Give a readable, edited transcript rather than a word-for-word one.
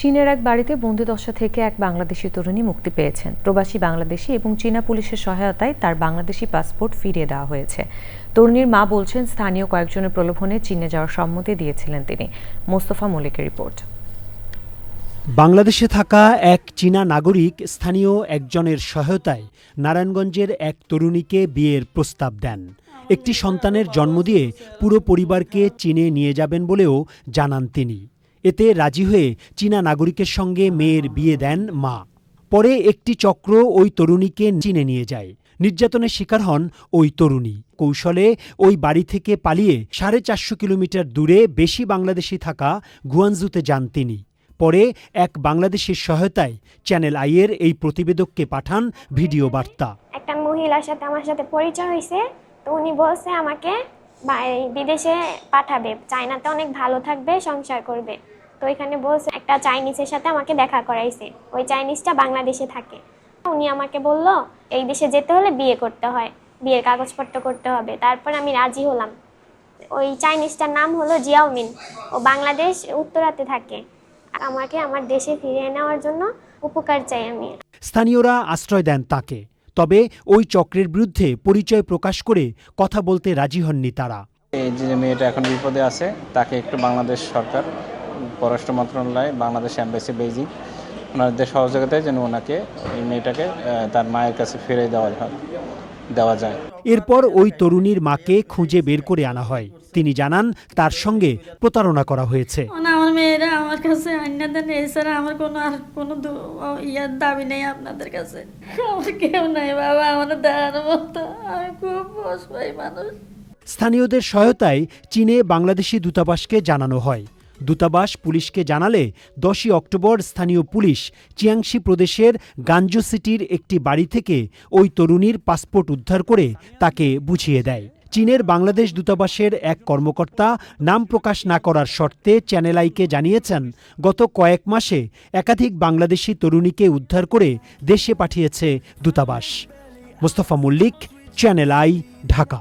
চীনের এক বাড়িতে বন্দিদশা থেকে এক বাংলাদেশি তরুণী মুক্তি পেয়েছেন। প্রবাসী বাংলাদেশি এবং চীনা পুলিশের সহায়তায় তার বাংলাদেশি পাসপোর্ট ফিরিয়ে দেওয়া হয়েছে। তরুণীর মা বলছেন, স্থানীয় কয়েকজনের প্রলোভনে চীনে যাওয়ার সম্মতি দিয়েছিলেন তিনি। মোস্তফা মল্লিকের রিপোর্ট। বাংলাদেশে থাকা এক চীনা নাগরিক স্থানীয় একজনের সহায়তায় নারায়ণগঞ্জের এক তরুণীকে বিয়ের প্রস্তাব দেন। একটি সন্তানের জন্ম দিয়ে পুরো পরিবারকে চীনে নিয়ে যাবেন বলেও জানান তিনি। এতে রাজি হয়ে চীনা নাগরিকের সঙ্গে মেয়ের বিয়ে দেন মা। পরে একটি চক্র ওই তরুণীকে চীনে নিয়ে যায়। নির্যাতনের শিকার হন ওই তরুণী। কৌশলে ওই বাড়ি থেকে পালিয়ে 450 কিলোমিটার দূরে বেশি বাংলাদেশি থাকা গুয়ানজুতে যান তিনি। পরে এক বাংলাদেশের সহায়তায় চ্যানেল আইয়ের এই প্রতিবেদককে পাঠান ভিডিও বার্তা। একটা মহিলার সাথে আমার সাথে পরিচয় হয়েছে, তো উনি বলছে আমাকে বিদেশে পাঠাবে, চায়নাতে অনেক ভালো থাকবে, সংসার করবে। তো এখানে বলছে একটা চাইনিজের সাথে আমাকে দেখা করাইছে, ওই চাইনিজটা বাংলাদেশে থাকে। উনি আমাকে বলল এই দেশে যেতে হলে বিয়ে করতে হয়, বিয়ের কাগজপত্র করতে হবে। তারপর আমি রাজি হলাম। ওই চাইনিজটার নাম হলো জিয়াওমিন, ও বাংলাদেশ উত্তরাতে থাকে। আমাকে আমার দেশে ফিরিয়ে নেওয়ার জন্য উপকার চাই আমি। স্থানীয়রা আশ্রয় দেন তাকে, তবে ওই চক্রের বিরুদ্ধে পরিচয় প্রকাশ করে কথা বলতে রাজি হননি তারা। এই যে মেয়েটা এখন বিপদে আছে, তাকে একটু বাংলাদেশ সরকার, পররাষ্ট্র মন্ত্রণালয়, বাংলাদেশ এম্বাসি বেইজিং, ওনাদের সহযোগিতায় যেন ওনাকে, এই মেয়েটাকে তার মায়ের কাছে ফিরিয়ে দেওয়া যায়। এরপর ওই তরুণীর মাকে খুঁজে বের করে আনা হয়। তিনি জানান তার সঙ্গে প্রতারণা করা হয়েছে। আমার মেয়েরা আমার কাছে আইনা দেন, এছাড়া আমার কোনো দাবি নেই আপনাদের কাছে। আমার কেউ নাই বাবা, আমার দেওয়ার মতো। আমি খুব অসহায় মানুষ। স্থানীয়দের সহায়তায় চীনে বাংলাদেশি দূতাবাসকে জানানো হয়। দূতাবাস পুলিশকে জানালে 10ই অক্টোবর স্থানীয় পুলিশ চিয়াংশি প্রদেশের গানজু সিটির একটি বাড়ি থেকে ওই তরুণীর পাসপোর্ট উদ্ধার করে তাকে বুঝিয়ে দেয়। চীনের বাংলাদেশ দূতাবাসের এক কর্মকর্তা নাম প্রকাশ না করার শর্তে চ্যানেল আইকে জানিয়েছেন, গত কয়েক মাসে একাধিক বাংলাদেশি তরুণীকে উদ্ধার করে দেশে পাঠিয়েছে দূতাবাস। Mostafa Mallik, Channel i, Dhaka.